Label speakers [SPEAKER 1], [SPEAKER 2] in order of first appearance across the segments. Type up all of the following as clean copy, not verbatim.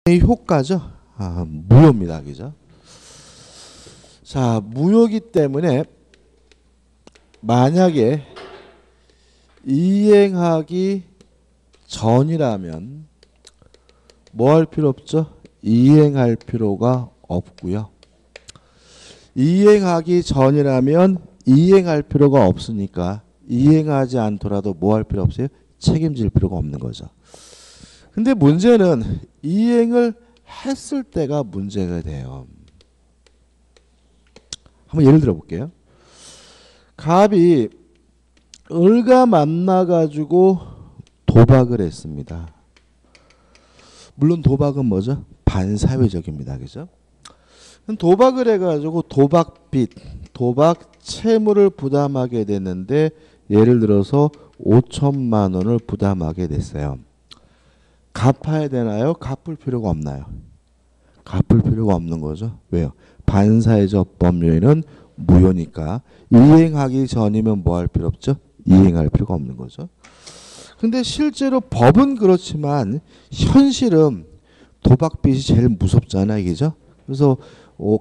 [SPEAKER 1] 이 효과죠. 무효입니다. 그죠? 자, 무효기 때문에 만약에 이행하기 전이라면 뭐 할 필요 없죠? 이행할 필요가 없고요. 이행하기 전이라면 이행할 필요가 없으니까 이행하지 않더라도 뭐 할 필요 없어요? 책임질 필요가 없는 거죠. 근데 문제는 이행을 했을 때가 문제가 돼요. 한번 예를 들어 볼게요. 갑이 을과 만나가지고 도박을 했습니다. 물론 도박은 뭐죠? 반사회적입니다. 그죠? 도박을 해가지고 도박빚, 도박 채무를 부담하게 됐는데 예를 들어서 5천만 원을 부담하게 됐어요. 갚아야 되나요? 갚을 필요가 없나요? 갚을 필요가 없는 거죠. 왜요? 반사회적 법률에는 무효니까 이행하기 전이면 뭐 할 필요 없죠? 이행할 필요가 없는 거죠. 근데 실제로 법은 그렇지만 현실은 도박빚이 제일 무섭잖아요. 그죠? 그래서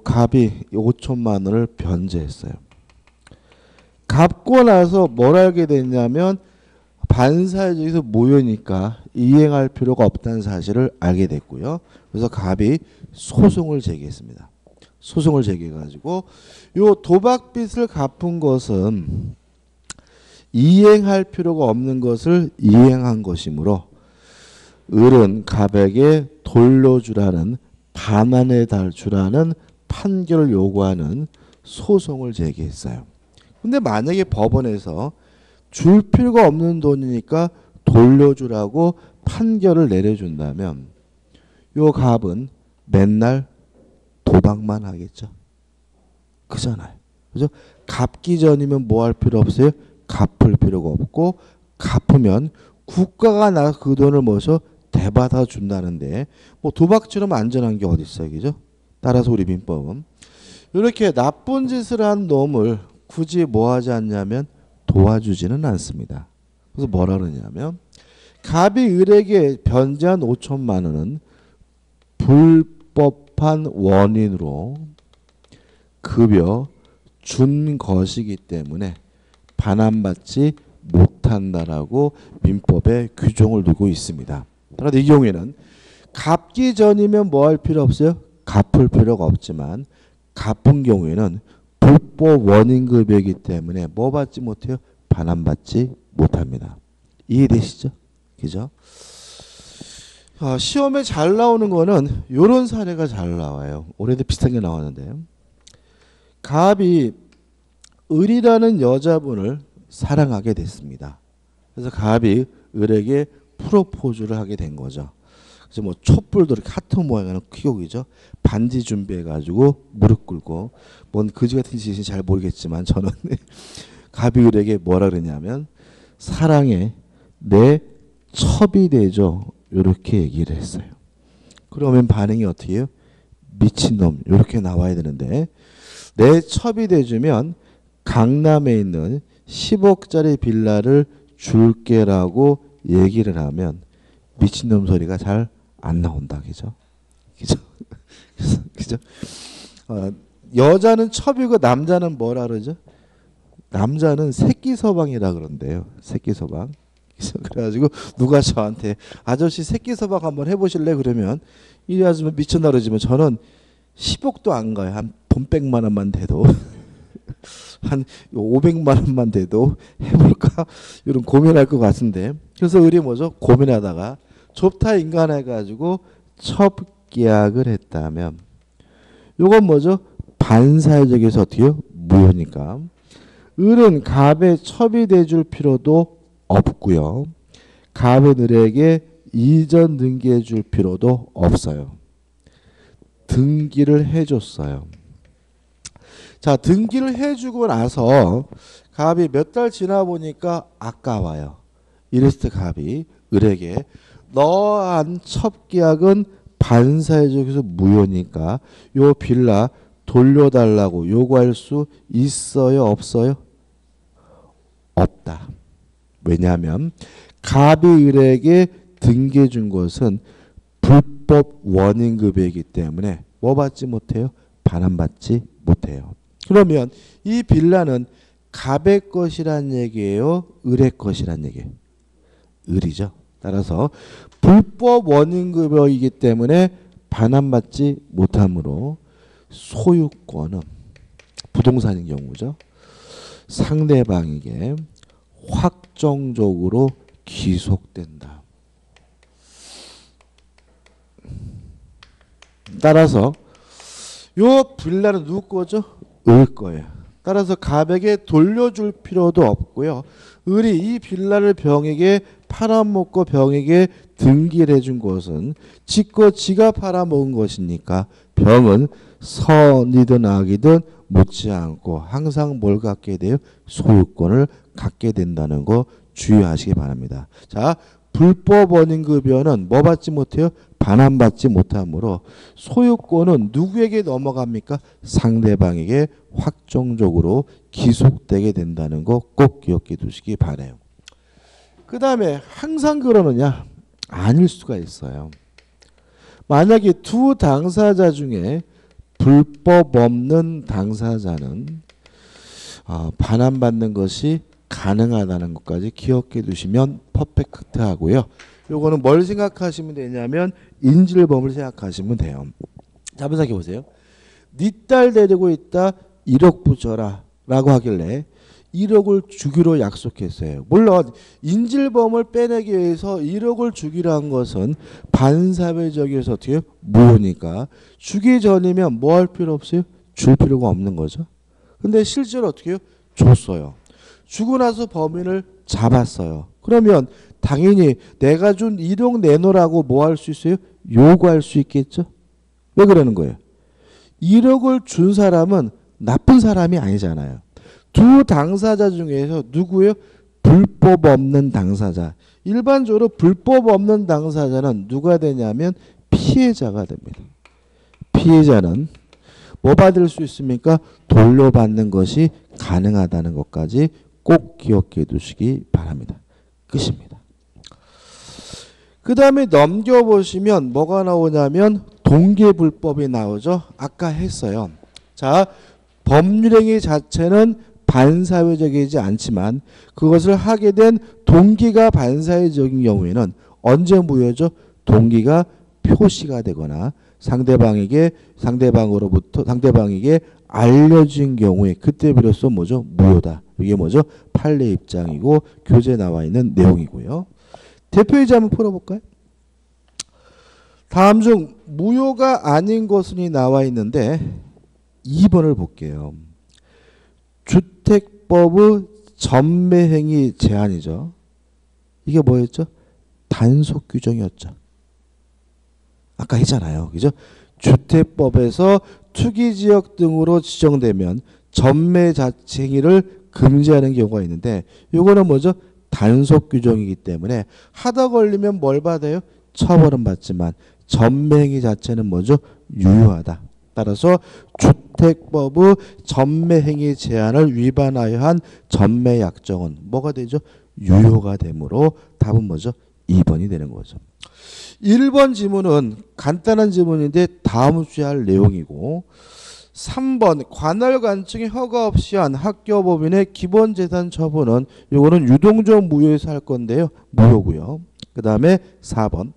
[SPEAKER 1] 갑이 5천만 원을 변제했어요. 갚고 나서 뭘 알게 됐냐면 반사회적에서 무효니까 이행할 필요가 없다는 사실을 알게 됐고요. 그래서 갑이 소송을 제기했습니다. 소송을 제기해가지고 요 도박빚을 갚은 것은 이행할 필요가 없는 것을 이행한 것이므로 을은 갑에게 돌려주라는 반환에 달주라는 판결을 요구하는 소송을 제기했어요. 근데 만약에 법원에서 줄 필요가 없는 돈이니까 돌려주라고 판결을 내려준다면 요 갑은 맨날 도박만 하겠죠. 그잖아요. 그죠? 갚기 전이면 뭐 할 필요 없어요? 갚을 필요가 없고 갚으면 국가가 나 그 돈을 뭐서 대받아 준다는데 뭐 도박처럼 안전한 게 어디 있어요. 그죠? 따라서 우리 민법은 이렇게 나쁜 짓을 한 놈을 굳이 뭐 하지 않냐면 도와주지는 않습니다. 그래서 뭐라 그러냐면 갑이 을에게 변제한 5천만 원은 불법한 원인으로 급여 준 것이기 때문에 반환받지 못한다라고 민법에 규정을 두고 있습니다. 그런데 이 경우에는 갚기 전이면 뭐 할 필요 없어요? 갚을 필요가 없지만 갚은 경우에는 불법 원인급여이기 때문에 뭐 받지 못해요? 반환받지 못합니다. 이해되시죠? 그죠? 시험에 잘 나오는 거는 이런 사례가 잘 나와요. 올해도 비슷한 게 나왔는데요. 갑이 을이라는 여자분을 사랑하게 됐습니다. 그래서 갑이 을에게 프로포즈를 하게 된 거죠. 그래서 뭐 촛불도 이렇게 하트 모양의 하는 키우기죠. 반지 준비해가지고 무릎 꿇고 뭔 거지 같은 짓인지 잘 모르겠지만 저는 갑이 을에게 뭐라 그러냐면 사랑에 내 첩이 되죠. 이렇게 얘기를 했어요. 그러면 반응이 어떻게 해요? 미친놈 이렇게 나와야 되는데 내 첩이 돼주면 강남에 있는 10억짜리 빌라를 줄게라고 얘기를 하면 미친놈 소리가 잘 안 나온다. 그죠? 그죠? 그죠? 여자는 첩이고 남자는 뭐라 그러죠? 남자는 새끼 서방이라 그런대요. 새끼 서방. 그래가지고 누가 저한테 아저씨 새끼 서방 한번 해보실래? 그러면 이 아줌마 미쳤나 그러지만 저는 10억도 안 가요. 한 돈 100만 원만 돼도 한 500만 원만 돼도 해볼까? 이런 고민할 것 같은데 그래서 을이 뭐죠? 고민하다가 좋다 인간해가지고 첩계약을 했다면 요건 뭐죠? 반사회적에서 어떻게요? 무효니까 을은 갑의 첩이 돼줄 필요도 없고요. 갑은 을에게 이전 등기해 줄 필요도 없어요. 등기를 해줬어요. 자, 등기를 해주고 나서 갑이 몇 달 지나 보니까 아까워요. 이랬을 때 갑이 을에게 너한 첩계약은 반사회적에서 무효니까 요 빌라 돌려달라고 요구할 수 있어요? 없어요? 없다. 왜냐하면 갑이 을에게 등기해 준 것은 불법 불법 원인급여이기 때문에 뭐 받지 못해요? 반환받지 못해요. 그러면 이 빌라는 갑의 것이란 얘기예요? 을의 것이란 얘기예요? 을이죠. 따라서 불법 원인급여이기 때문에 반환받지 못하므로 소유권은 부동산인 경우죠. 상대방에게 확정적으로 귀속된다. 따라서 요 빌라는 누구 거죠? 을 거예요. 따라서 갑에게 돌려줄 필요도 없고요. 을이 이 빌라를 병에게 팔아먹고 병에게 등기를 해준 것은 지껏 지가 팔아먹은 것이니까 병은 선이든 악이든 묻지 않고 항상 뭘 갖게 돼요? 소유권을 갖게 된다는 거 주의하시기 바랍니다. 자, 불법 원인급여는 뭐 받지 못해요? 반환받지 못하므로 소유권은 누구에게 넘어갑니까? 상대방에게 확정적으로 기속되게 된다는 거 꼭 기억해 두시기 바라요. 그 다음에 항상 그러느냐? 아닐 수가 있어요. 만약에 두 당사자 중에 불법 없는 당사자는 반환받는 것이 가능하다는 것까지 기억해 두시면 퍼펙트 하고요. 요거는 뭘 생각하시면 되냐면 인질범을 생각하시면 돼요. 자, 한번 생각해 보세요. 네 딸 데리고 있다 1억 부져라 라고 하길래 1억을 주기로 약속했어요. 물론 인질범을 빼내기 위해서 1억을 주기로 한 것은 반사회적이어서 어떻게 무효니까 주기 전이면 뭐 할 필요 없어요? 줄 필요가 없는 거죠. 근데 실제로 어떻게 해요? 줬어요. 주고 나서 범인을 잡았어요. 그러면 당연히 내가 준 1억 내놓으라고 뭐 할 수 있어요? 요구할 수 있겠죠. 왜 그러는 거예요? 1억을 준 사람은 나쁜 사람이 아니잖아요. 두 당사자 중에서 누구예요? 불법 없는 당사자. 일반적으로 불법 없는 당사자는 누가 되냐면 피해자가 됩니다. 피해자는 뭐 받을 수 있습니까? 돌려받는 것이 가능하다는 것까지 꼭 기억해 두시기 바랍니다. 끝입니다. 그 다음에 넘겨보시면 뭐가 나오냐면 동계불법이 나오죠. 아까 했어요. 자, 법률행위 자체는 반사회적이지 않지만 그것을 하게 된 동기가 반사회적인 경우에는 언제 무효죠? 동기가 표시가 되거나 상대방에게 알려진 경우에 그때 비로소 뭐죠? 무효다. 이게 뭐죠? 판례 입장이고 교재에 나와 있는 내용이고요. 대표이자 한번 풀어볼까요? 다음 중 무효가 아닌 것이 나와 있는데 2번을 볼게요. 주택법의 전매행위 제한이죠. 이게 뭐였죠? 단속 규정이었죠. 아까 했잖아요. 그죠? 주택법에서 투기지역 등으로 지정되면 전매 자체 행위를 금지하는 경우가 있는데 이거는 뭐죠? 단속 규정이기 때문에 하다 걸리면 뭘 받아요? 처벌은 받지만 전매행위 자체는 뭐죠? 유효하다. 따라서 주택법의 전매행위 제한을 위반하여 한 전매약정은 뭐가 되죠? 유효가 되므로 답은 뭐죠? 2번이 되는 거죠. 1번 지문은 간단한 지문인데 다음 주의할 내용이고 3번 관할 관청의 허가 없이 한 학교법인의 기본재산 처분은 이거는 유동적 무효에서 할 건데요. 무효고요. 그 다음에 4번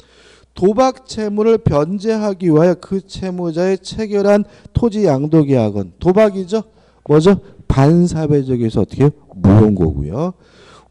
[SPEAKER 1] 도박 채무를 변제하기 위하여 그 채무자의 체결한 토지 양도 계약은 도박이죠. 뭐죠? 반사회적에서 어떻게 해요? 무효인 거고요.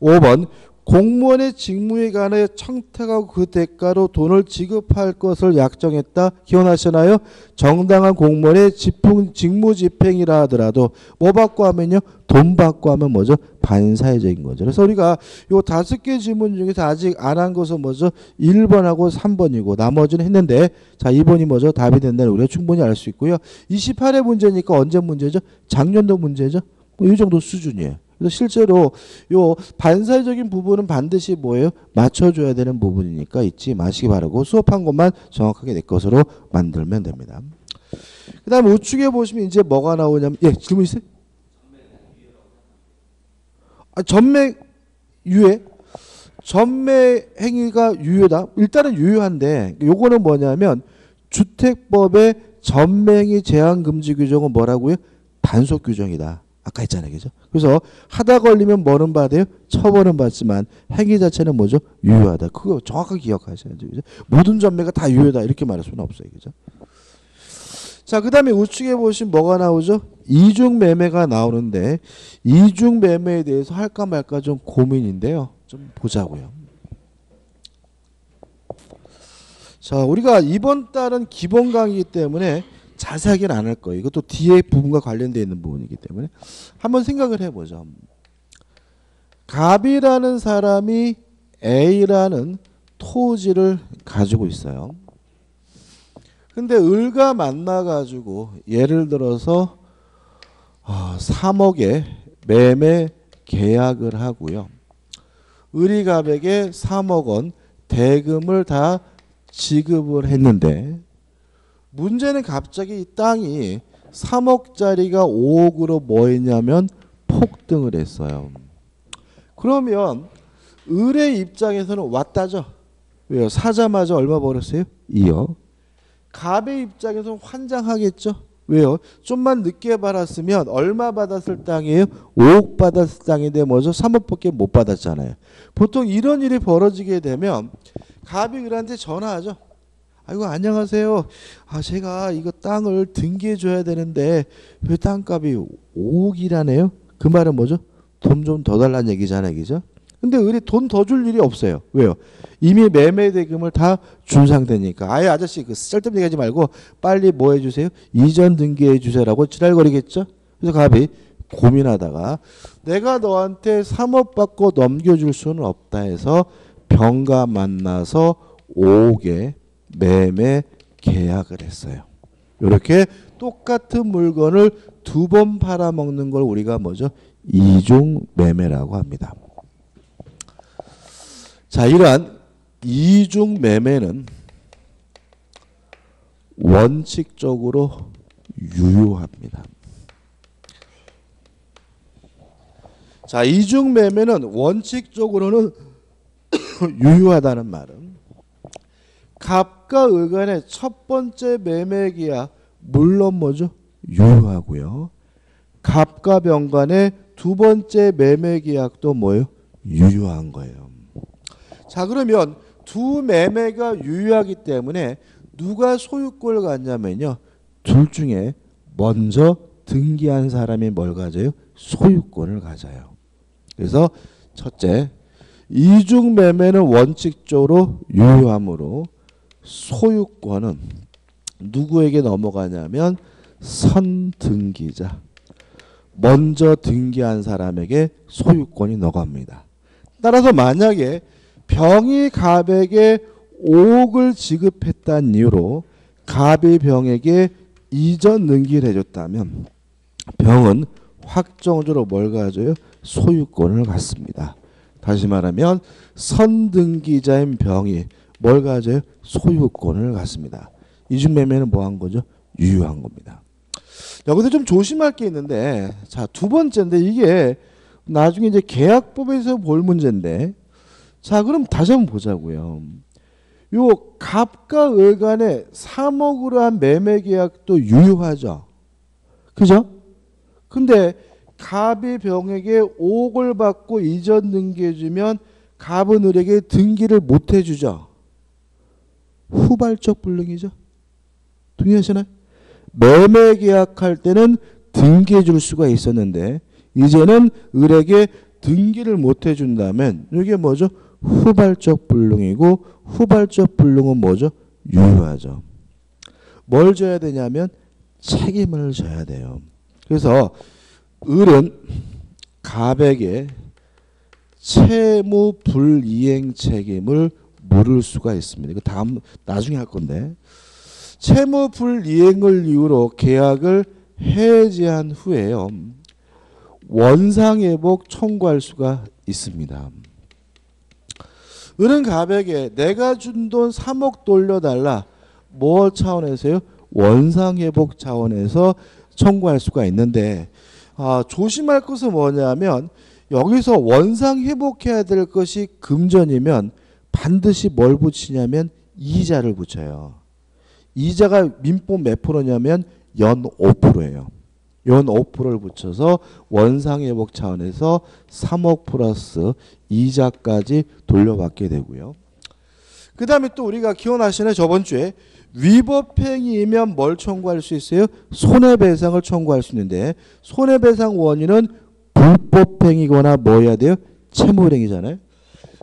[SPEAKER 1] 5번 공무원의 직무에 관하여 청탁하고 그 대가로 돈을 지급할 것을 약정했다. 기억나시나요? 정당한 공무원의 직무 집행이라 하더라도 뭐 받고 하면요? 돈 받고 하면 뭐죠? 반사회적인 거죠. 그래서 우리가 요 5개 질문 중에서 아직 안 한 것은 뭐죠? 1번하고 3번이고 나머지는 했는데 자 2번이 뭐죠? 답이 된다는 우리가 충분히 알 수 있고요. 28회 문제니까 언제 문제죠? 작년도 문제죠. 뭐 이 정도 수준이에요. 그래서 실제로 요 반사회적인 부분은 반드시 뭐예요? 맞춰줘야 되는 부분이니까 잊지 마시기 바라고 수업한 것만 정확하게 내 것으로 만들면 됩니다. 그 다음 우측에 보시면 이제 뭐가 나오냐면 예 질문 있어요? 전매 유예? 전매 행위가 유효다? 일단은 유효한데 요거는 뭐냐면 주택법의 전맹이 제한 금지 규정은 뭐라고요? 단속 규정이다. 아까 했잖아요. 그죠? 그래서 하다 걸리면 뭐는 받아요? 처벌은 받지만 행위 자체는 뭐죠? 유효하다. 그거 정확하게 기억하셔야죠. 그죠? 모든 전매가 다 유효다. 이렇게 말할 수는 없어요. 그죠? 자, 그 다음에 우측에 보시면 뭐가 나오죠? 이중매매가 나오는데 이중매매에 대해서 할까 말까 좀 고민인데요. 좀 보자고요. 자, 우리가 이번 달은 기본 강의이기 때문에 자세하게는 안 할 거예요. 이것도 뒤에 부분과 관련되어 있는 부분이기 때문에 한번 생각을 해보죠. 갑이라는 사람이 A라는 토지를 가지고 있어요. 근데 을과 만나가지고 예를 들어서 3억에 매매 계약을 하고요. 을이 갑에게 3억 원 대금을 다 지급을 했는데 문제는 갑자기 이 땅이 3억짜리가 5억으로 뭐 했냐면 폭등을 했어요. 그러면 을의 입장에서는 왔다죠. 왜요? 사자마자 얼마 벌었어요? 2억. 갑의 입장에서는 환장하겠죠. 왜요? 좀만 늦게 받았으면 얼마 받았을 땅이에요? 5억 받았을 땅인데 뭐죠? 3억밖에 못 받았잖아요. 보통 이런 일이 벌어지게 되면 갑이 을한테 전화하죠. 아이고 안녕하세요. 제가 이거 땅을 등기해 줘야 되는데 왜 땅값이 5억이라네요? 그 말은 뭐죠? 돈 좀 더 달라는 얘기잖아요. 그죠? 근데 을이 돈 더 줄 일이 없어요. 왜요? 이미 매매 대금을 다 준 상태니까. 아예 아저씨 그 쓸데없는 얘기하지 말고 빨리 뭐 해주세요? 이전 등기해 주세요라고 지랄거리겠죠? 그래서 갑이 고민하다가 내가 너한테 3억 받고 넘겨줄 수는 없다 해서 병과 만나서 5억에 매매 계약을 했어요. 이렇게 똑같은 물건을 두 번 팔아먹는 걸 우리가 뭐죠? 이중 매매라고 합니다. 자, 이러한 이중 매매는 원칙적으로 유효합니다. 자, 이중 매매는 원칙적으로는 유효하다는 말은 갑과 을 간의 첫 번째 매매 계약 물론 뭐죠? 유효하고요. 갑과 병 간의 두 번째 매매 계약도 뭐예요? 유효한 거예요. 자, 그러면 두 매매가 유효하기 때문에 누가 소유권을 갖냐면요. 둘 중에 먼저 등기한 사람이 뭘 가져요? 소유권을 가져요. 그래서 첫째, 이중 매매는 원칙적으로 유효하므로 소유권은 누구에게 넘어가냐면 선등기자, 먼저 등기한 사람에게 소유권이 넘어갑니다. 따라서 만약에 병이 갑에게 5억을 지급했다는 이유로 갑이 병에게 이전 등기를 해줬다면 병은 확정적으로 뭘 가져요? 소유권을 갖습니다. 다시 말하면 선등기자인 병이 뭘 가져요? 소유권을 갖습니다. 이중매매는 뭐 한 거죠? 유효한 겁니다. 여기서 좀 조심할 게 있는데, 자, 두 번째인데 이게 나중에 이제 계약법에서 볼 문제인데, 자, 그럼 다시 한번 보자고요. 요 갑과 을 간의 3억으로 한 매매 계약도 유효하죠. 그죠? 근데 갑이 병에게 5억을 받고 이전 등기해주면 갑은 을에게 등기를 못 해주죠. 후발적 불능이죠. 동의하시나요? 매매 계약할 때는 등기해 줄 수가 있었는데 이제는 을에게 등기를 못 해준다면 이게 뭐죠? 후발적 불능이고 후발적 불능은 뭐죠? 유효하죠. 뭘 져야 되냐면 책임을 져야 돼요. 그래서 을은 갑에게 채무 불이행 책임을 물을 수가 있습니다. 이거 다음 나중에 할 건데 채무 불이행을 이유로 계약을 해지한 후에요. 원상회복 청구할 수가 있습니다. 을은 갑에게 내가 준 돈 3억 돌려달라. 뭐 차원에서요? 원상회복 차원에서 청구할 수가 있는데 조심할 것은 뭐냐면 여기서 원상회복해야 될 것이 금전이면 반드시 뭘 붙이냐면 이자를 붙여요. 이자가 민법 몇 프로냐면 연 5%예요. 연 5%를 붙여서 원상회복 차원에서 3억 플러스 이자까지 돌려받게 되고요. 그 다음에 또 우리가 기억나시나요? 저번 주에 위법행위이면 뭘 청구할 수 있어요? 손해배상을 청구할 수 있는데 손해배상 원인은 불법행위거나 뭐 해야 돼요? 채무불행이잖아요.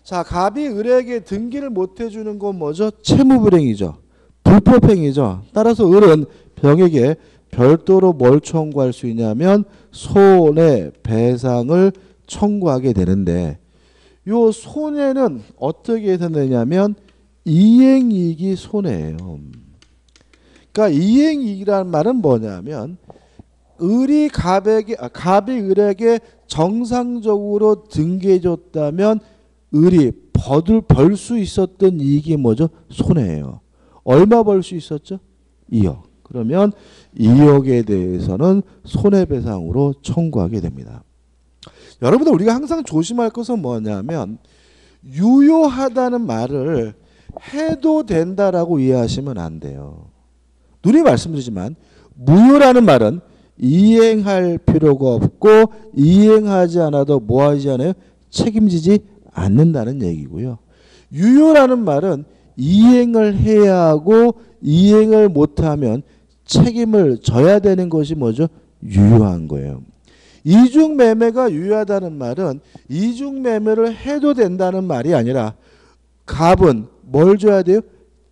[SPEAKER 1] 자, 갑이 을에게 등기를 못 해주는 건 뭐죠? 채무불행이죠. 불법행위죠. 따라서 을은 병에게 별도로 뭘 청구할 수 있냐면 손해배상을 청구하게 되는데 요 손해는 어떻게 해서 내냐면 이행이익이 손해예요. 그러니까 이행이익이라는 말은 뭐냐면 을이 갑이 을에게 정상적으로 등기해줬다면 을이 벌 수 있었던 이익이 뭐죠? 손해예요. 얼마 벌 수 있었죠? 2억. 그러면 2억에 대해서는 손해배상으로 청구하게 됩니다. 여러분들 우리가 항상 조심할 것은 뭐냐면 유효하다는 말을 해도 된다라고 이해하시면 안 돼요. 누누이 말씀드리지만 무효라는 말은 이행할 필요가 없고 이행하지 않아도 뭐 하지 않아요? 책임지지 않는다는 얘기고요. 유효라는 말은 이행을 해야 하고 이행을 못하면 책임을 져야 되는 것이 뭐죠? 유효한 거예요. 이중매매가 유효하다는 말은 이중매매를 해도 된다는 말이 아니라 갑은 뭘 줘야 돼요?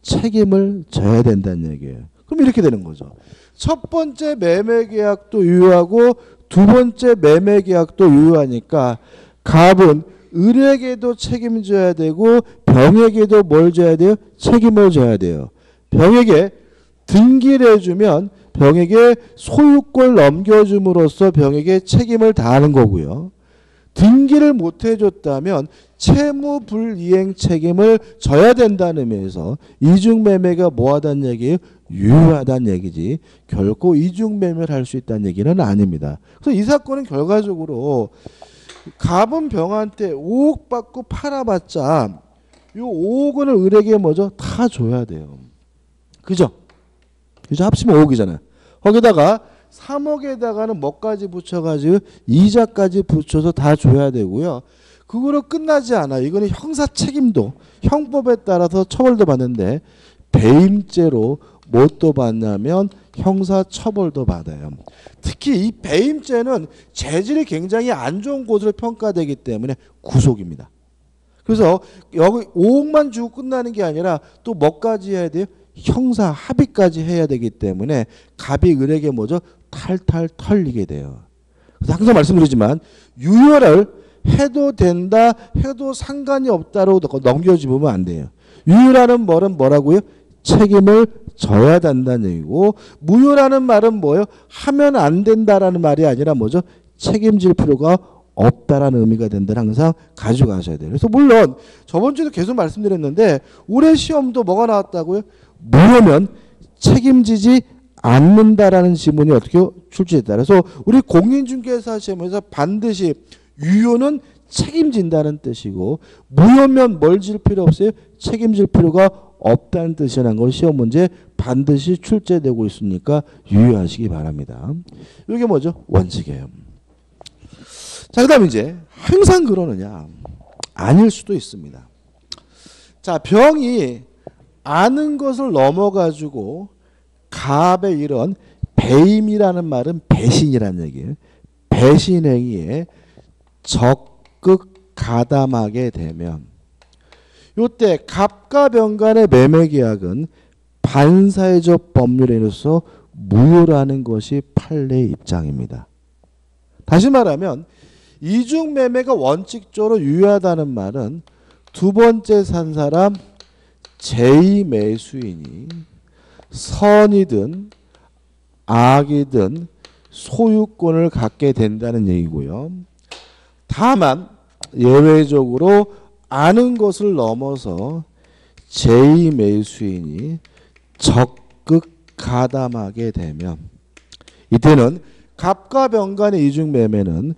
[SPEAKER 1] 책임을 져야 된다는 얘기예요. 그럼 이렇게 되는 거죠. 첫 번째 매매계약도 유효하고 두 번째 매매계약도 유효하니까 갑은 을에게도 책임져야 되고 병에게도 뭘 져야 돼요? 책임을 져야 돼요. 병에게 등기를 해주면 병에게 소유권 넘겨줌으로써 병에게 책임을 다하는 거고요. 등기를 못 해줬다면 채무불이행 책임을 져야 된다는 의미에서 이중매매가 뭐하다는 얘기예요? 유효하다는 얘기지 결코 이중매매를 할 수 있다는 얘기는 아닙니다. 그래서 이 사건은 결과적으로 갑은 병한테 5억 받고 팔아봤자 이 5억을 을에게 뭐죠? 다 줘야 돼요. 그죠? 그죠? 합치면 5억이잖아요. 거기다가 3억에다가는 뭐까지 붙여가지고 이자까지 붙여서 다 줘야 되고요. 그거로 끝나지 않아. 이거는 형사 책임도 형법에 따라서 처벌도 받는데 배임죄로 뭣도 받냐면 형사 처벌도 받아요. 특히 이 배임죄는 재질이 굉장히 안 좋은 것으로 평가되기 때문에 구속입니다. 그래서 여기 5억만 주고 끝나는 게 아니라 또 뭐까지 해야 돼요? 형사 합의까지 해야 되기 때문에 갑이 을에게 뭐죠? 탈탈 털리게 돼요. 그래서 항상 말씀드리지만 유효를 해도 된다, 해도 상관이 없다로 넘겨주면 안 돼요. 유효라는 말은 뭐라고요? 책임을 져야 된다는 얘기고 무효라는 말은 뭐예요? 하면 안 된다라는 말이 아니라 뭐죠? 책임질 필요가 없다라는 의미가 된다는 항상 가져가셔야 돼요. 그래서 물론 저번 주에도 계속 말씀드렸는데 올해 시험도 뭐가 나왔다고요? 무효면 책임지지 않는다라는 지문이 어떻게 출제했다. 그래서 우리 공인중개사 시험에서 반드시 유효는 책임진다는 뜻이고 무효면 뭘 질 필요 없어요? 책임질 필요가 없다는 뜻이라는 걸 시험 문제 반드시 출제되고 있으니까 유의하시기 바랍니다. 이게 뭐죠? 원칙이에요. 자, 그 다음 이제 항상 그러느냐? 아닐 수도 있습니다. 자, 병이 아는 것을 넘어가지고 갑의 이런 배임이라는 말은 배신이라는 얘기예요. 배신행위에 적극 가담하게 되면 이때 갑과 병 간의 매매계약은 반사회적 법률에 의해서 무효라는 것이 판례의 입장입니다. 다시 말하면 이중매매가 원칙적으로 유효하다는 말은 두 번째 산 사람 제2매수인이 선이든 악이든 소유권을 갖게 된다는 얘기고요. 다만 예외적으로 아는 것을 넘어서 제2매수인이 적극 가담하게 되면 이때는 갑과 병 간의 이중매매는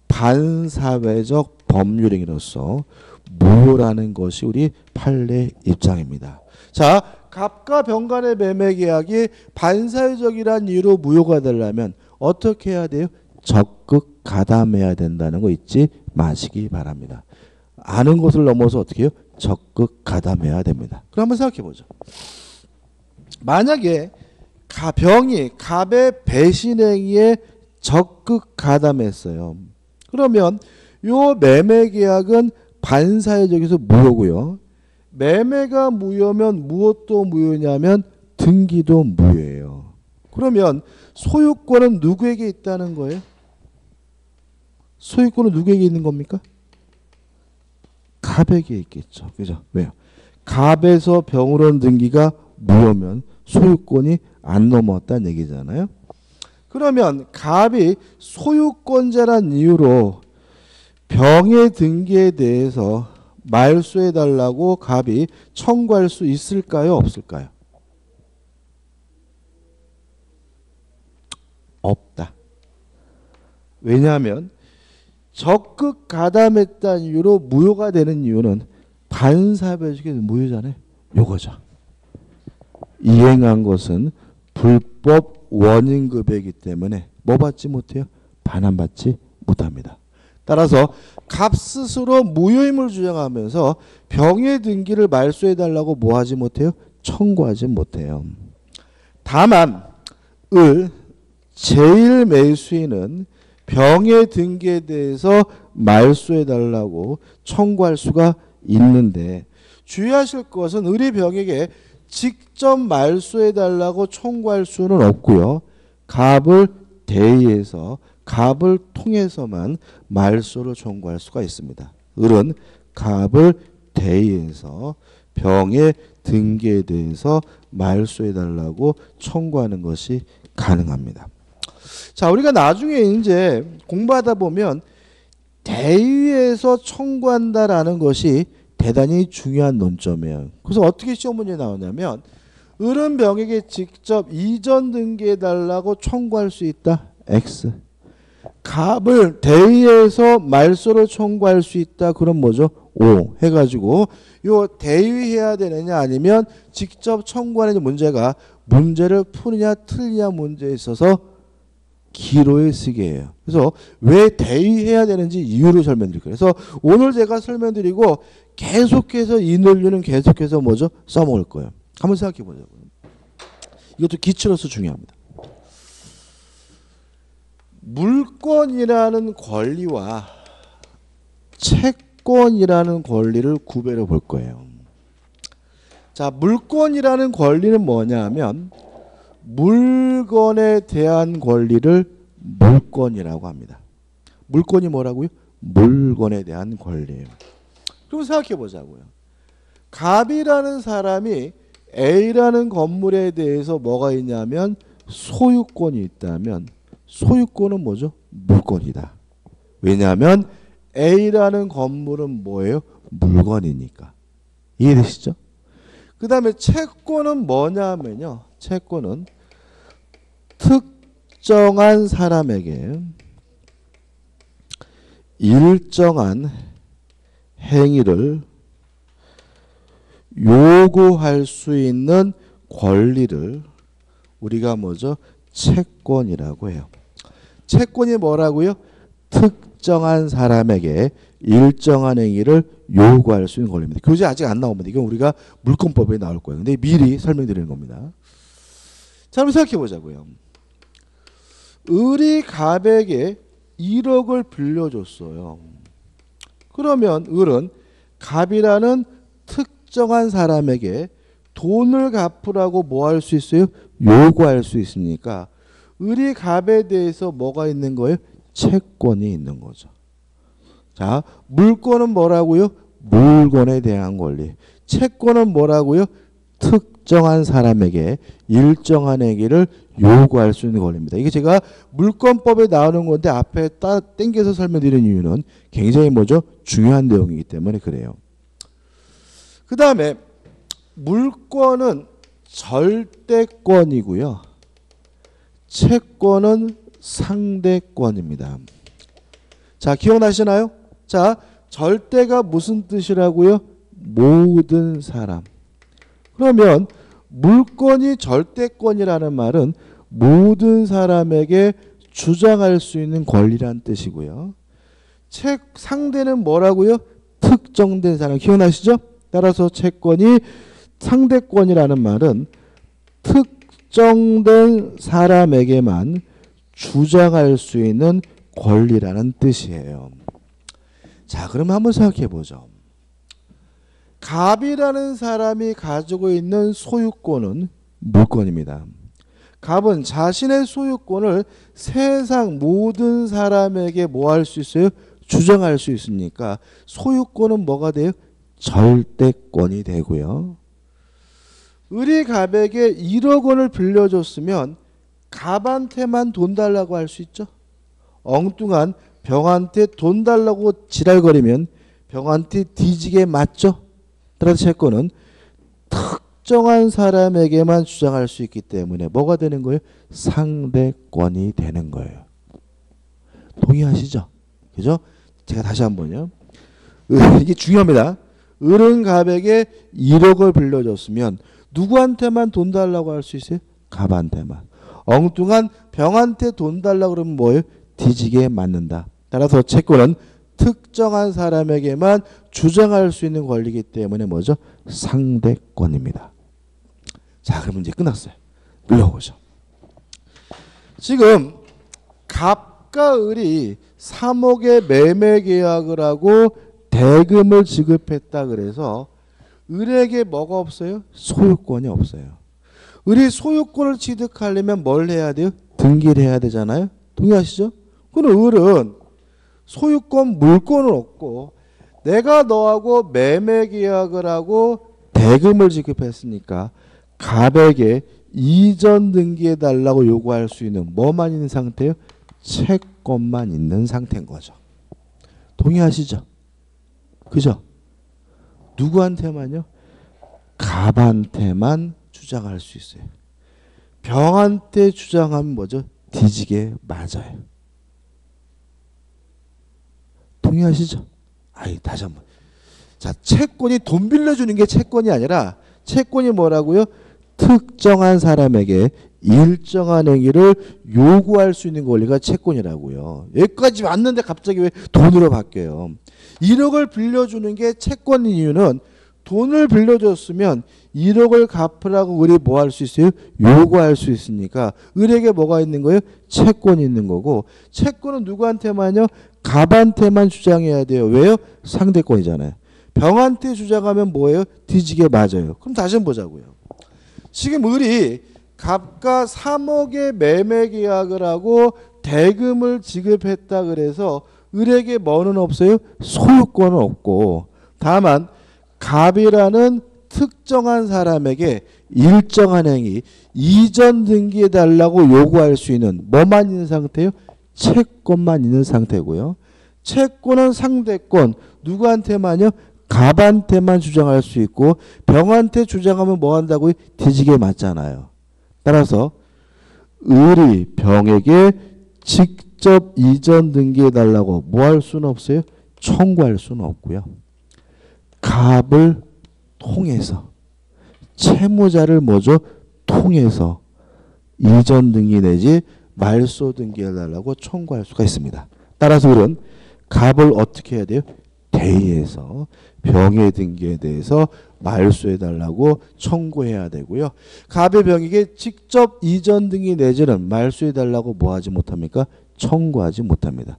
[SPEAKER 1] 반사회적 법률행위로서 무효라는 것이 우리 판례 입장입니다. 자, 갑과 병 간의 매매 계약이 반사회적이란 이유로 무효가 되려면 어떻게 해야 돼요? 적극 가담해야 된다는 거 잊지 마시기 바랍니다. 아는 것을 넘어서 어떻게 해요? 적극 가담해야 됩니다. 그럼 한번 생각해 보죠. 만약에 병이 갑의 배신행위에 적극 가담했어요. 그러면 요 매매 계약은 반사회적에서 무효고요. 매매가 무효면 무엇도 무효냐면 등기도 무효예요. 그러면 소유권은 누구에게 있다는 거예요? 소유권은 누구에게 있는 겁니까? 갑에게 있겠죠. 그죠? 왜요? 갑에서 병으로 등기가 무효면 소유권이 안 넘어왔다는 얘기잖아요. 그러면 갑이 소유권자란 이유로 병의 등기에 대해서 말소해달라고 갑이 청구할 수 있을까요? 없을까요? 없다. 왜냐하면 적극 가담했다는 이유로 무효가 되는 이유는 반사회적인 무효잖아요. 요거죠. 이행한 것은 불법 원인급여이기 때문에 뭐 받지 못해요? 반환받지 못합니다. 따라서 갑 스스로 무효임을 주장하면서 병의 등기를 말소해달라고 뭐 하지 못해요? 청구하지 못해요. 다만 제1매수인은 병의 등기에 대해서 말소해달라고 청구할 수가 있는데 주의하실 것은 을이 병에게 직접 말소해달라고 청구할 수는 없고요. 갑을 대의해서 갑을 통해서만 말소를 청구할 수가 있습니다. 을은 갑을 대의해서 병의 등기에 대해서 말소해달라고 청구하는 것이 가능합니다. 자, 우리가 나중에 이제 공부하다 보면 대의해서 청구한다라는 것이 대단히 중요한 논점이에요. 그래서 어떻게 시험 문제에 나오냐면 을은 병에게 직접 이전 등기해달라고 청구할 수 있다. X. 갑을 대의해서 말소를 청구할 수 있다. 그럼 뭐죠? O 해가지고 요 대의해야 되느냐 아니면 직접 청구하느냐 문제가 문제를 푸느냐 틀리냐 문제에 있어서 기로에 쓰게 해요. 그래서 왜 대의해야 되는지 이유를 설명드릴 거예요. 그래서 오늘 제가 설명드리고 계속해서 이 논리는 계속해서 뭐죠? 써먹을 거예요. 한번 생각해 보자고요. 이것도 기초로서 중요합니다. 물권이라는 권리와 채권이라는 권리를 구별해 볼 거예요. 자, 물권이라는 권리는 뭐냐 하면 물건에 대한 권리를 물권이라고 합니다. 물권이 뭐라고요? 물건에 대한 권리예요. 그럼 생각해 보자고요. 갑이라는 사람이 A라는 건물에 대해서 뭐가 있냐면 소유권이 있다면 소유권은 뭐죠? 물권이다. 왜냐하면 A라는 건물은 뭐예요? 물건이니까. 이해되시죠? 그 다음에 채권은 뭐냐면요. 채권은 특정한 사람에게 일정한 행위를 요구할 수 있는 권리를 우리가 뭐죠? 채권이라고 해요. 채권이 뭐라고요? 특정한 사람에게 일정한 행위를 요구할 수 있는 권리입니다. 교재 아직 안 나옵니다. 이건 우리가 물권법에 나올 거예요. 근데 미리 설명드리는 겁니다. 자, 한번 생각해 보자고요. 을이 갑에게 1억을 빌려줬어요. 그러면 을은 갑이라는 특정한 사람에게 돈을 갚으라고 뭐 할 수 있어요? 요구할 수 있으니까 을이 갑에 대해서 뭐가 있는 거예요? 채권이 있는 거죠. 자, 물권은 뭐라고요? 물건에 대한 권리. 채권은 뭐라고요? 특정한 사람에게 일정한 행위를 요구할 수 있는 권리입니다. 이게 제가 물권법에 나오는 건데 앞에 딱 땡겨서 설명드리는 이유는 굉장히 뭐죠? 중요한 내용이기 때문에 그래요. 그 다음에 물권은 절대권이고요. 채권은 상대권입니다. 자, 기억나시나요? 자, 절대가 무슨 뜻이라고요? 모든 사람. 그러면 물권이 절대권이라는 말은 모든 사람에게 주장할 수 있는 권리란 뜻이고요. 상대는 뭐라고요? 특정된 사람. 기억나시죠? 따라서 채권이 상대권이라는 말은 특정된 사람에게만 주장할 수 있는 권리라는 뜻이에요. 자, 그럼 한번 생각해 보죠. 갑이라는 사람이 가지고 있는 소유권은 물권입니다. 갑은 자신의 소유권을 세상 모든 사람에게 뭐 할 수 있어요? 주장할 수 있으니까 소유권은 뭐가 돼요? 절대권이 되고요. 을이 갑에게 1억 원을 빌려줬으면 갑한테만 돈 달라고 할 수 있죠. 엉뚱한 병한테 돈 달라고 지랄거리면 병한테 뒤지게 맞죠. 따라서 채권은 특정한 사람에게만 주장할 수 있기 때문에 뭐가 되는 거예요? 상대권이 되는 거예요. 동의하시죠? 그죠? 제가 다시 한번요. 이게 중요합니다. 을은 갑에게 1억을 빌려줬으면 누구한테만 돈 달라고 할 수 있어요? 갑한테만. 엉뚱한 병한테 돈 달라고 그러면 뭐예요? 뒤지게 맞는다. 따라서 채권은 특정한 사람에게만 주장할 수 있는 권리이기 때문에 뭐죠? 상대권입니다. 자, 그럼 이제 끝났어요. 눌러보죠. 지금 갑과 을이 3억의 매매 계약을 하고 대금을 지급했다 그래서 을에게 뭐가 없어요? 소유권이 없어요. 을이 소유권을 취득하려면 뭘 해야 돼요? 등기를 해야 되잖아요. 동의하시죠? 그럼 을은 소유권 물권은 없고 내가 너하고 매매 계약을 하고 대금을 지급했으니까 갑에게 이전 등기해 달라고 요구할 수 있는 뭐만 있는 상태예요? 채권만 있는 상태인 거죠. 동의하시죠? 그죠? 누구한테만요? 갑한테만 주장할 수 있어요. 병한테 주장하면 뭐죠? 뒤지게 맞아요. 동의하시죠? 아이, 다시 한번. 자, 채권이 돈 빌려주는 게 채권이 아니라 채권이 뭐라고요? 특정한 사람에게 일정한 행위를 요구할 수 있는 권리가 채권이라고요. 여기까지 왔는데 갑자기 왜 돈으로 바뀌어요? 1억을 빌려주는 게 채권인 이유는 돈을 빌려줬으면 1억을 갚으라고 을이 뭐 할 수 있어요? 요구할 수 있으니까 을에게 뭐가 있는 거예요? 채권이 있는 거고 채권은 누구한테만요? 갑한테만 주장해야 돼요. 왜요? 상대권이잖아요. 병한테 주장하면 뭐예요? 뒤지게 맞아요. 그럼 다시 한번 보자고요. 지금 을이 갑과 3억의 매매 계약을 하고 대금을 지급했다 그래서 을에게 뭐는 없어요? 소유권은 없고 다만 갑이라는 특정한 사람에게 일정한 행위 이전 등기해 달라고 요구할 수 있는 뭐만 있는 상태예요? 채권만 있는 상태고요. 채권은 상대권 누구한테만요? 갑한테만 주장할 수 있고 병한테 주장하면 뭐 한다고요? 뒤지게 맞잖아요. 따라서 을이 병에게 직접 이전 등기해 달라고 뭐 할 수는 없어요? 청구할 수는 없고요. 갑을 통해서 채무자를 뭐죠? 통해서 이전 등기 내지 말소 등기해 달라고 청구할 수가 있습니다. 따라서 을은 갑을 어떻게 해야 돼요? 대의해서 병의 등기에 대해서 말소해 달라고 청구해야 되고요. 갑의 병에게 직접 이전 등기 내지는 말소해 달라고 뭐 하지 못합니까? 청구하지 못합니다.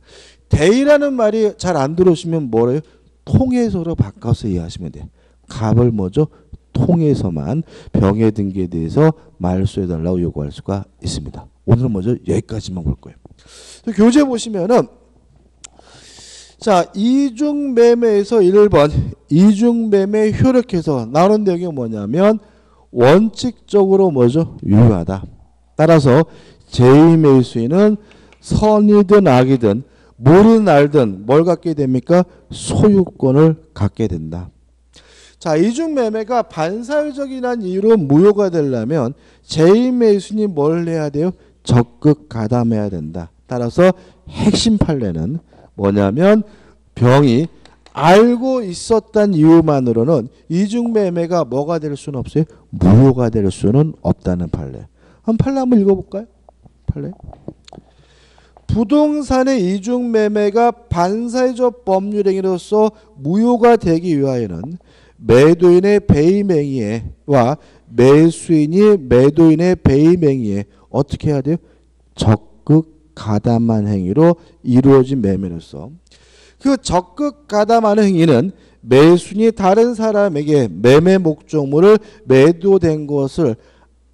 [SPEAKER 1] 대의라는 말이 잘 안 들어오시면 뭐래요? 통해서로 바꿔서 이해하시면 돼요. 갑을 뭐죠? 통해서만 병의 등기에 대해서 말소해 달라고 요구할 수가 있습니다. 오늘은 뭐죠? 여기까지만 볼 거예요. 교재 보시면은 자, 이중매매에서 1번 이중매매 효력해서 나오는 내용이 뭐냐면 원칙적으로 뭐죠? 유효하다. 따라서 제2매수인은 선이든 악이든 모르는 알든 뭘 갖게 됩니까? 소유권을 갖게 된다. 자, 이중매매가 반사회적이란 이유로 무효가 되려면 제2매수인이 뭘 해야 돼요? 적극 가담해야 된다. 따라서 핵심 판례는 뭐냐면 병이 알고 있었던 이유만으로는 이중매매가 뭐가 될 수는 없어요? 무효가 될 수는 없다는 판례. 판례 한번 읽어볼까요? 판례. 부동산의 이중매매가 반사회적 법률행위로서 무효가 되기 위하여는 매도인의 배임행위와 매수인이 매도인의 배임행위에 어떻게 해야 돼요? 적극 가담한 행위로 이루어진 매매로서 그 적극 가담하는 행위는 매수인이 다른 사람에게 매매 목적물을 매도된 것을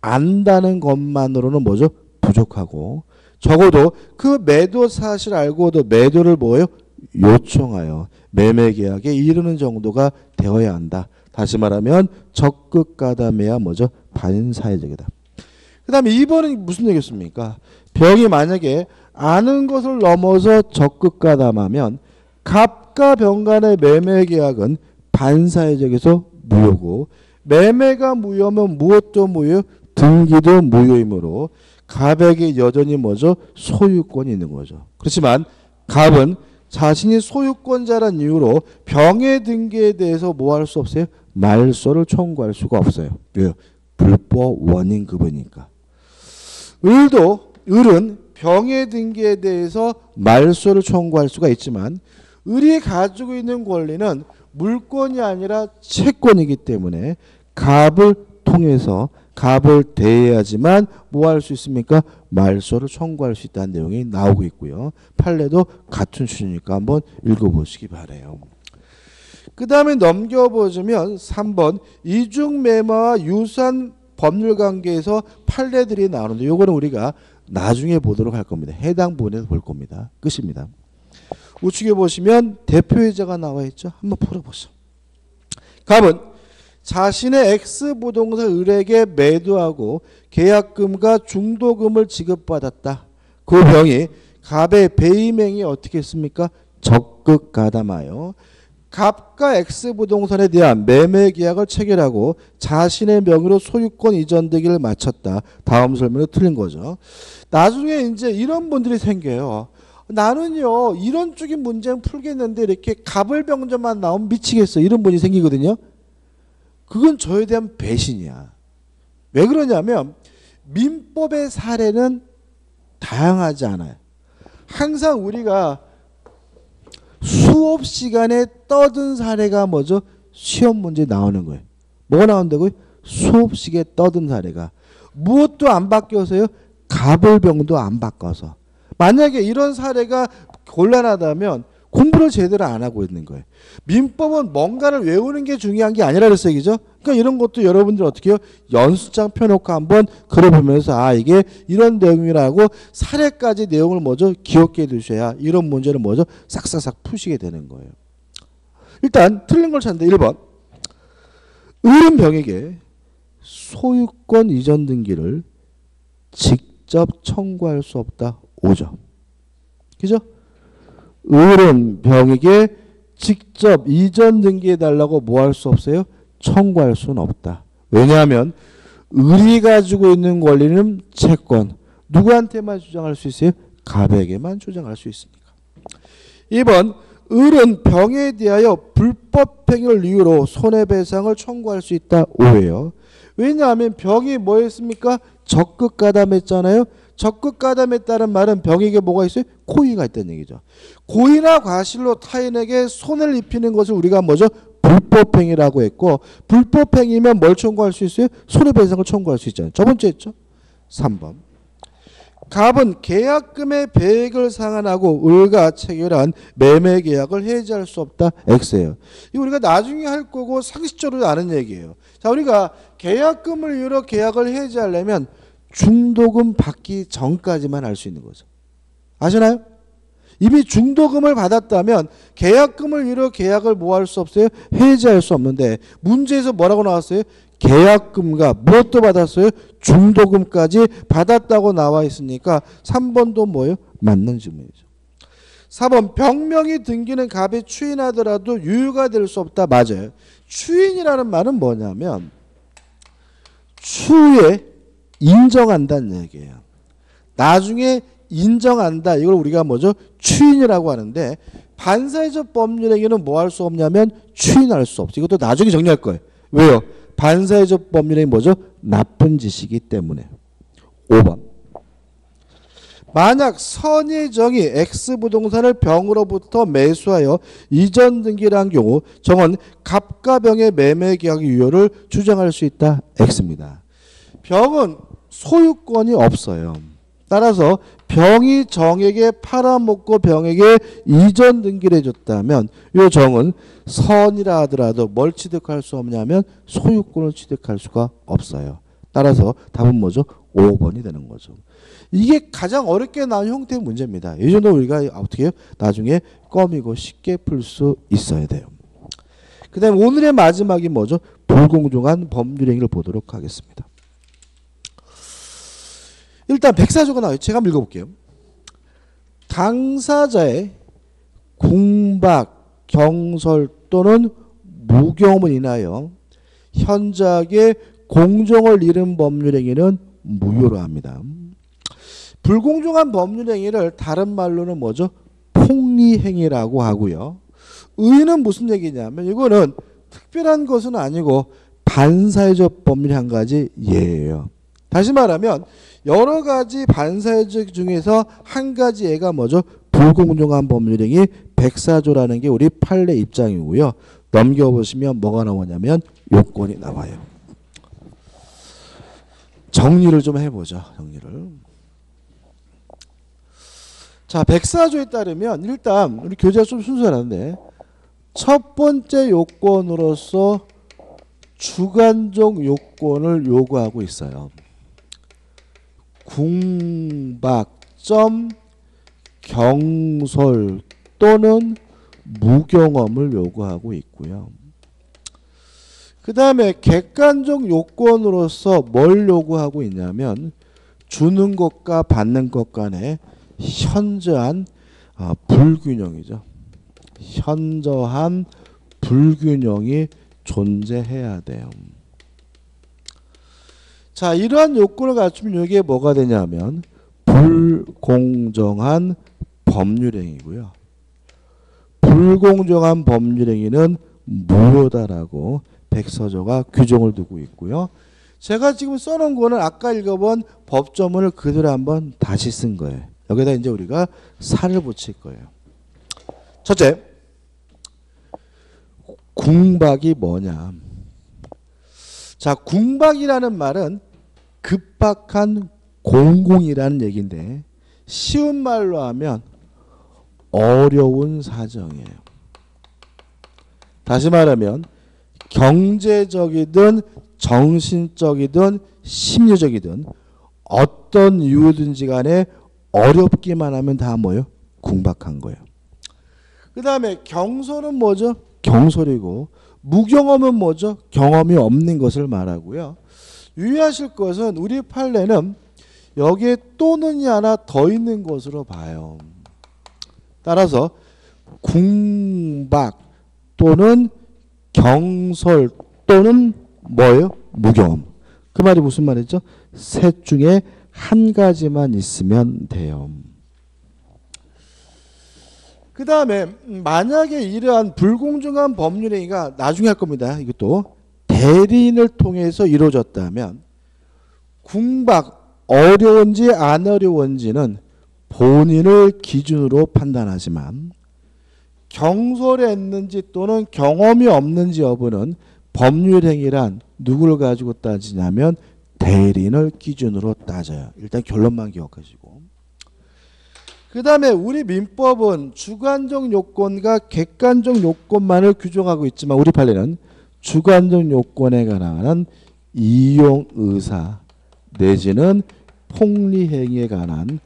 [SPEAKER 1] 안다는 것만으로는 뭐죠? 부족하고 적어도 그 매도 사실을 알고도 매도를 뭐예요? 요청하여 매매 계약에 이르는 정도가 되어야 한다. 다시 말하면 적극 가담해야 뭐죠? 반사회적이다. 그 다음에 2번은 무슨 얘기였습니까? 병이 만약에 아는 것을 넘어서 적극 가담하면 갑과 병 간의 매매 계약은 반사회적에서 무효고 매매가 무효면 무엇도 무효? 등기도 무효이므로 갑에게 여전히 뭐죠? 소유권이 있는 거죠. 그렇지만 갑은 자신이 소유권자란 이유로 병의 등기에 대해서 뭐 할 수 없어요? 말소를 청구할 수가 없어요. 왜요? 불법 원인급여니까. 을은 병의 등기에 대해서 말소를 청구할 수가 있지만 을이 가지고 있는 권리는 물권이 아니라 채권이기 때문에 갑을 통해서 갑을 대해야지만 뭐 할 수 있습니까? 말소를 청구할 수 있다는 내용이 나오고 있고요. 판례도 같은 수준이니까 한번 읽어보시기 바라요. 그 다음에 넘겨보시면 3번 이중매매와 유사한 법률관계에서 판례들이 나오는데 이거는 우리가 나중에 보도록 할 겁니다. 해당 부분에서 볼 겁니다. 끝입니다. 우측에 보시면 대표이자가 나와 있죠. 한번 풀어보죠. 갑은 자신의 X부동산 을에게 매도하고 계약금과 중도금을 지급받았다. 그 병이 갑의 배임행위 어떻게 했습니까? 적극 가담하여 갑과 X부동산에 대한 매매 계약을 체결하고 자신의 명의로 소유권 이전되기를 마쳤다. 다음 설명은 틀린 거죠. 나중에 이제 이런 분들이 생겨요. 나는요 이런 쪽인 문제는 풀겠는데 이렇게 갑을병자만 나오면 미치겠어. 이런 분이 생기거든요. 그건 저에 대한 배신이야. 왜 그러냐면 민법의 사례는 다양하지 않아요. 항상 우리가 수업 시간에 떠든 사례가 뭐죠? 시험 문제에 나오는 거예요. 뭐가 나온다고요? 수업 시간에 떠든 사례가. 무엇도 안 바뀌어서요? 갑을병도 안 바꿔서. 만약에 이런 사례가 곤란하다면 공부를 제대로 안 하고 있는 거예요. 민법은 뭔가를 외우는 게 중요한 게 아니라 그랬어요. 그죠? 그러니까 이런 것도 여러분들 어떻게 해요? 연습장 펴놓고 한번 걸어보면서 아 이게 이런 내용이라고 사례까지 내용을 뭐죠? 기억해 두셔야 이런 문제는 뭐죠? 싹싹싹 푸시게 되는 거예요. 일단 틀린 걸 찾는데 1번 을은 병에게 소유권 이전 등기를 직접 청구할 수 없다. 5점. 그죠? 을은 병에게 직접 이전 등기해달라고 뭐 할 수 없어요? 청구할 수는 없다. 왜냐하면 을이 가지고 있는 권리는 채권. 누구한테만 주장할 수 있어요? 갑에게만 주장할 수 있습니다. 2번 을은 병에 대하여 불법행위를 이유로 손해배상을 청구할 수 있다. 5예요. 왜냐하면 병이 뭐 했습니까? 적극 가담했잖아요. 적극 가담했다는 말은 병에게 뭐가 있어요? 고의가 있다는 얘기죠. 고의나 과실로 타인에게 손해를 입히는 것을 우리가 뭐죠? 불법행위라고 했고 불법행위면 뭘 청구할 수 있어요? 손해배상을 청구할 수 있잖아요. 저번주에 했죠. 3번 갑은 계약금의 배액을 상환하고 을과 체결한 매매 계약을 해지할 수 없다. X예요. 이거 우리가 나중에 할 거고 상식적으로 아는 얘기예요. 자, 우리가 계약금을 이유로 계약을 해지하려면 중도금 받기 전까지만 할 수 있는 거죠. 아시나요? 이미 중도금을 받았다면 계약금을 이유로 계약을 뭐 할 수 없어요? 해지할 수 없는데 문제에서 뭐라고 나왔어요? 계약금과 무엇도 받았어요? 중도금까지 받았다고 나와 있으니까 3번도 뭐예요? 맞는 질문이죠. 4번 병명의 등기는 갑이 추인하더라도 유효가 될 수 없다. 맞아요. 추인이라는 말은 뭐냐면 추후에 인정한다는 얘기예요. 나중에 인정한다. 이걸 우리가 뭐죠? 추인이라고 하는데 반사회적 법률행위는 뭐 할 수 없냐면 추인할 수 없어. 이것도 나중에 정리할 거예요. 왜요? 반사회적 법률행위 뭐죠? 나쁜 짓이기 때문에. 5번. 만약 선의정이 X부동산을 병으로부터 매수하여 이전 등기를 한 경우 정은 갑과 병의 매매 계약 유효를 주장할 수 있다. X입니다. 병은 소유권이 없어요. 따라서 병이 정에게 팔아먹고 병에게 이전 등기를 해줬다면 이 정은 선이라 하더라도 뭘 취득할 수 없냐면 소유권을 취득할 수가 없어요. 따라서 답은 뭐죠? 5번이 되는 거죠. 이게 가장 어렵게 나온 형태의 문제입니다. 이 정도 우리가 어떻게 해요? 나중에 껌이고 쉽게 풀 수 있어야 돼요. 그 다음에 오늘의 마지막이 뭐죠? 불공정한 법률행위를 보도록 하겠습니다. 일단 백사조가 나와요. 제가 한번 읽어볼게요. 당사자의 궁박, 경설 또는 무경험을 인하여 현저하게 공정을 잃은 법률행위는 무효로 합니다. 불공정한 법률행위를 다른 말로는 뭐죠? 폭리행위라고 하고요. 의는 무슨 얘기냐면 이거는 특별한 것은 아니고 반사회적 법률의 한 가지 예예요. 다시 말하면 여러 가지 반사회적 중에서 한 가지 예가 뭐죠? 불공정한 법률행위 백사조라는 게 우리 판례 입장이고요. 넘겨보시면 뭐가 나오냐면 요건이 나와요. 정리를 좀 해보죠. 정리를. 자, 백사조에 따르면 일단 우리 교재가 좀 순서라는데 첫 번째 요건으로서 주관적 요건을 요구하고 있어요. 궁박점 경솔 또는 무경험을 요구하고 있고요. 그 다음에 객관적 요건으로서 뭘 요구하고 있냐면 주는 것과 받는 것 간의 현저한 불균형이죠. 현저한 불균형이 존재해야 돼요. 자, 이러한 요건을 갖추면 이게 뭐가 되냐면 불공정한 법률행위고요. 불공정한 법률행위는 무효다라고 백서조가 규정을 두고 있고요. 제가 지금 써놓은 거는 아까 읽어본 법조문을 그대로 한번 다시 쓴 거예요. 여기다 이제 우리가 살을 붙일 거예요. 첫째, 궁박이 뭐냐? 자, 궁박이라는 말은 급박한 공공이라는 얘기인데 쉬운 말로 하면 어려운 사정이에요. 다시 말하면 경제적이든 정신적이든 심리적이든 어떤 이유든지 간에 어렵기만 하면 다 뭐예요? 궁박한 거예요. 그 다음에 경솔은 뭐죠? 경솔이고 무경험은 뭐죠? 경험이 없는 것을 말하고요. 유의하실 것은 우리 판례는 여기에 또는이 하나 더 있는 것으로 봐요. 따라서 궁박 또는 경솔 또는 뭐예요? 무경험. 그 말이 무슨 말이죠? 셋 중에 한 가지만 있으면 돼요. 그 다음에 만약에 이러한 불공정한 법률행위가 나중에 할 겁니다. 이것도 대리인을 통해서 이루어졌다면 궁박 어려운지 안 어려운지는 본인을 기준으로 판단하지만 경솔했는지 또는 경험이 없는지 여부는 법률행위란 누구를 가지고 따지냐면 대리인을 기준으로 따져요. 일단 결론만 기억하시고. 그 다음에 우리 민법은 주관적 요건과 객관적 요건만을 규정하고 있지만 우리 판례는 주관적 요건에 관한 이용의사 내지는 폭리행위에 관한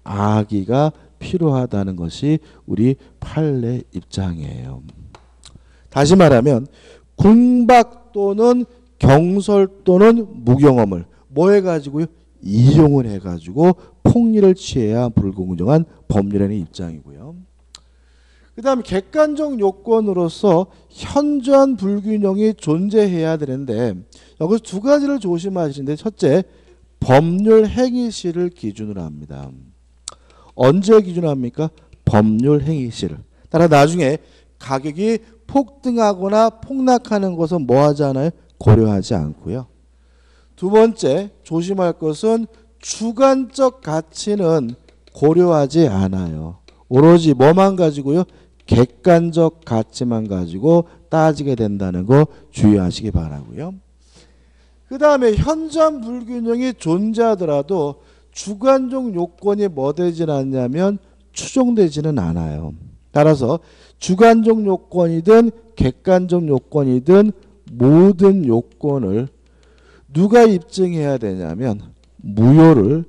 [SPEAKER 1] 악의가 필요하다는 것이 우리 판례 입장이에요. 다시 말하면 궁박 또는 경솔 또는 무경험을 뭐 해가지고요? 이용을 해가지고 폭리를 취해야 불공정한 법률행위 입장이고요. 그 다음 객관적 요건으로서 현저한 불균형이 존재해야 되는데 여기서 두 가지를 조심하시는데 첫째, 법률 행위시를 기준으로 합니다. 언제 기준으로 합니까? 법률 행위시를. 따라 나중에 가격이 폭등하거나 폭락하는 것은 뭐 하지 않아요? 고려하지 않고요. 두 번째 조심할 것은 주관적 가치는 고려하지 않아요. 오로지 뭐만 가지고요? 객관적 가치만 가지고 따지게 된다는 거 주의하시기 바라고요. 그 다음에 현저한 불균형이 존재하더라도 주관적 요건이 뭐 되진 않냐면 추정되지는 않아요. 따라서 주관적 요건이든 객관적 요건이든 모든 요건을 누가 입증해야 되냐면 무효를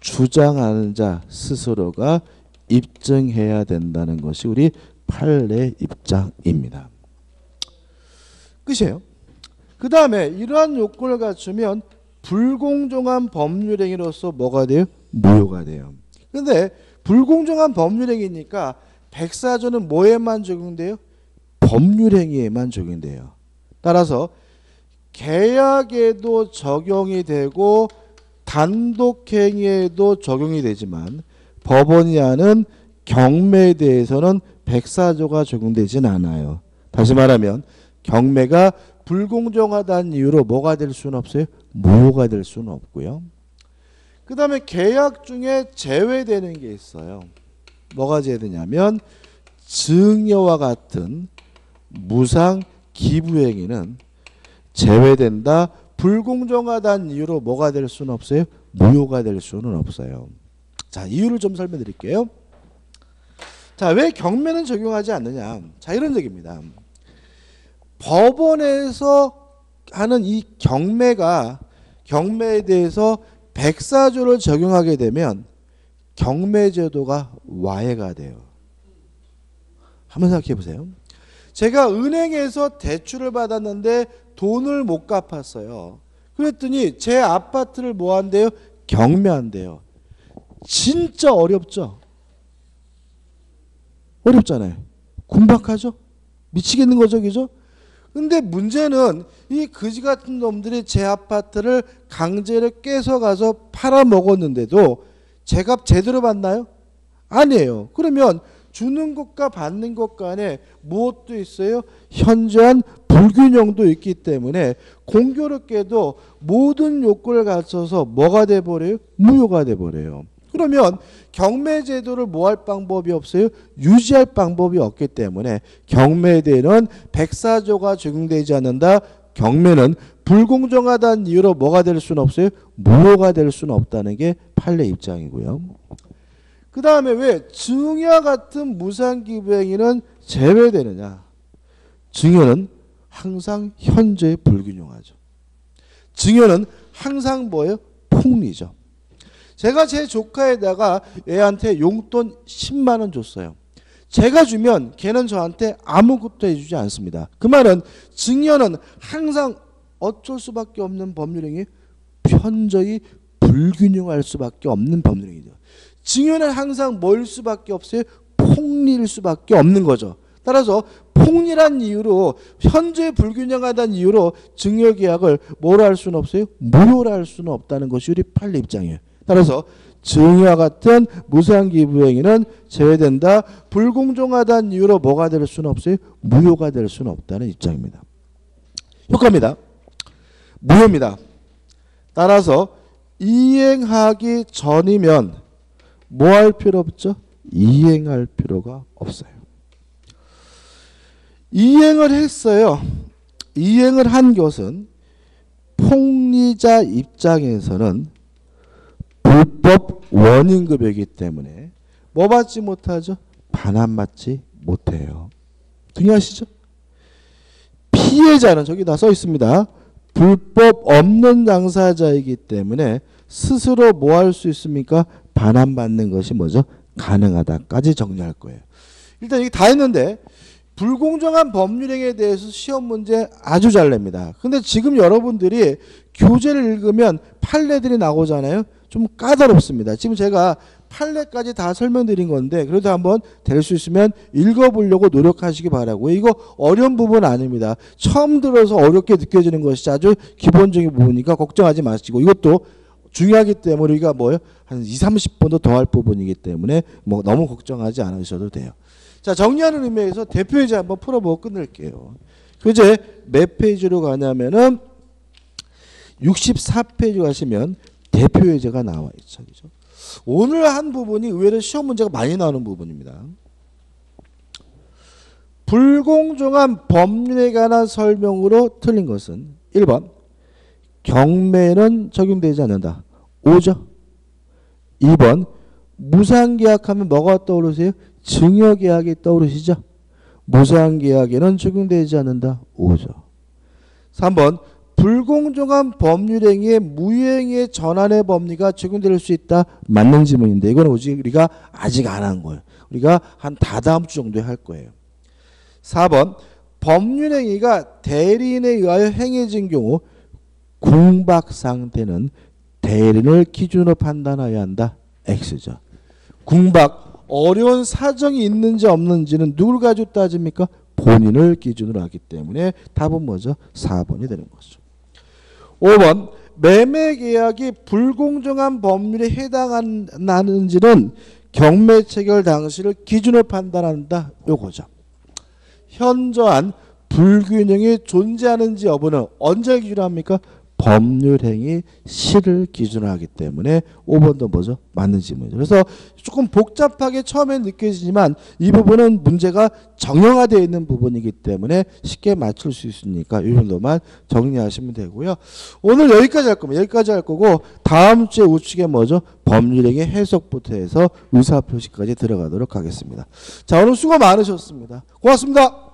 [SPEAKER 1] 주장하는 자 스스로가 입증해야 된다는 것이 우리 판례 입장입니다. 끝이에요. 그 다음에 이러한 요건을 갖추면 불공정한 법률행위로서 뭐가 돼요? 무효가 돼요. 그런데 불공정한 법률행위니까 백사조는 뭐에만 적용돼요? 법률행위에만 적용돼요. 따라서 계약에도 적용이 되고 단독행위에도 적용이 되지만 법원이 하는 경매에 대해서는 백사조가 적용되진 않아요. 다시 말하면 경매가 불공정하다는 이유로 뭐가 될 수는 없어요? 무효가 될 수는 없고요. 그 다음에 계약 중에 제외되는 게 있어요. 뭐가 제외되냐면 증여와 같은 무상 기부행위는 제외된다. 불공정하다는 이유로 뭐가 될 수는 없어요? 무효가 될 수는 없어요. 자, 이유를 좀 설명드릴게요. 자, 왜 경매는 적용하지 않느냐? 자, 이런 얘기입니다. 법원에서 하는 이 경매에 대해서 백사조를 적용하게 되면 경매제도가 와해가 돼요. 한번 생각해 보세요. 제가 은행에서 대출을 받았는데 돈을 못 갚았어요. 그랬더니 제 아파트를 뭐 한대요? 경매한대요. 진짜 어렵죠? 어렵잖아요. 군박하죠? 미치겠는 거죠, 그죠? 근데 문제는 이 그지 같은 놈들이 제 아파트를 강제로 깨서 가서 팔아먹었는데도 제값 제대로 받나요? 아니에요. 그러면 주는 것과 받는 것 간에 무엇도 있어요? 현저한 불균형도 있기 때문에 공교롭게도 모든 요건을 갖춰서 뭐가 돼버려요? 무효가 돼버려요. 그러면 경매제도를 뭐 할 방법이 없어요? 유지할 방법이 없기 때문에 경매에 대해서는 백사조가 적용되지 않는다. 경매는 불공정하다는 이유로 뭐가 될 수는 없어요? 무효가 될 수는 없다는 게 판례 입장이고요. 그 다음에 왜 증여와 같은 무상기부행위는 제외되느냐? 증여는 항상 현저히 불균형하죠. 증여는 항상 뭐예요? 폭리죠. 제가 제 조카에다가 애한테 용돈 10만 원 줬어요. 제가 주면 걔는 저한테 아무것도 해주지 않습니다. 그 말은 증여는 항상 어쩔 수밖에 없는 법률행위, 현저히 불균형할 수밖에 없는 법률행위죠. 증여는 항상 뭘 수밖에 없어요? 폭리일 수밖에 없는 거죠. 따라서 폭리란 이유로 현재 불균형하다는 이유로 증여계약을 뭐로 할 수는 없어요? 무효로 할 수는 없다는 것이 우리 판례 입장이에요. 따라서 증여와 같은 무상기부행위는 제외된다. 불공정하다는 이유로 뭐가 될 수는 없어요? 무효가 될 수는 없다는 입장입니다. 효과입니다. 무효입니다. 따라서 이행하기 전이면 뭐 할 필요 없죠? 이행할 필요가 없어요. 이행을 했어요. 이행을 한 것은 폭리자 입장에서는 불법 원인급여이기 때문에 뭐 받지 못하죠? 반환받지 못해요. 동의하시죠? 피해자는 저기 다 써 있습니다. 불법 없는 당사자이기 때문에 스스로 뭐 할 수 있습니까? 반환받는 것이 뭐죠? 가능하다까지 정리할 거예요. 일단 이게 다 했는데 불공정한 법률행위에 대해서 시험 문제 아주 잘 냅니다. 근데 지금 여러분들이 교재를 읽으면 판례들이 나오잖아요. 좀 까다롭습니다. 지금 제가 판례까지 다 설명드린 건데 그래도 한번 될 수 있으면 읽어보려고 노력하시기 바라고요. 이거 어려운 부분 아닙니다. 처음 들어서 어렵게 느껴지는 것이 아주 기본적인 부분이니까 걱정하지 마시고 이것도 중요하기 때문에 우리가 뭐요? 한 2, 30번도 더 할 부분이기 때문에 뭐 너무 걱정하지 않으셔도 돼요. 자, 정리하는 의미에서 대표예제 한번 풀어보고 끝낼게요. 이제 몇 페이지로 가냐면은 64페이지 가시면 대표예제가 나와 있죠. 그죠? 오늘 한 부분이 의외로 시험 문제가 많이 나오는 부분입니다. 불공정한 법률에 관한 설명으로 틀린 것은 1번 경매는 적용되지 않는다. 5죠. 2번 무상계약하면 뭐가 떠오르세요? 증여계약이 떠오르시죠? 무상계약에는 적용되지 않는다. 5죠. 3번 불공정한 법률행위에 무효행위의 전환의 법리가 적용될 수 있다. 맞는 질문인데 이건 우리가 아직 안 한 거예요. 우리가 한 다다음 주 정도에 할 거예요. 4번 법률행위가 대리인에 의하여 행해진 경우 궁박상태는 대리인을 기준으로 판단해야 한다. X죠. 궁박 어려운 사정이 있는지 없는지는 누굴 가지고 따집니까? 본인을 기준으로 하기 때문에 답은 뭐죠? 4번이 되는 거죠. 5번 매매계약이 불공정한 법률에 해당하는지는 경매 체결 당시를 기준으로 판단한다. 요거죠. 현저한 불균형이 존재하는지 여부는 언제 기준으로 합니까? 법률행위 시를 기준으로 하기 때문에 5번도 뭐죠? 맞는 질문이죠. 그래서 조금 복잡하게 처음엔 느껴지지만 이 부분은 문제가 정형화되어 있는 부분이기 때문에 쉽게 맞출 수 있으니까 이 정도만 정리하시면 되고요. 오늘 여기까지 할 겁니다. 여기까지 할 거고 다음 주에 우측에 뭐죠? 법률행위 해석부터 해서 의사표시까지 들어가도록 하겠습니다. 자, 오늘 수고 많으셨습니다. 고맙습니다.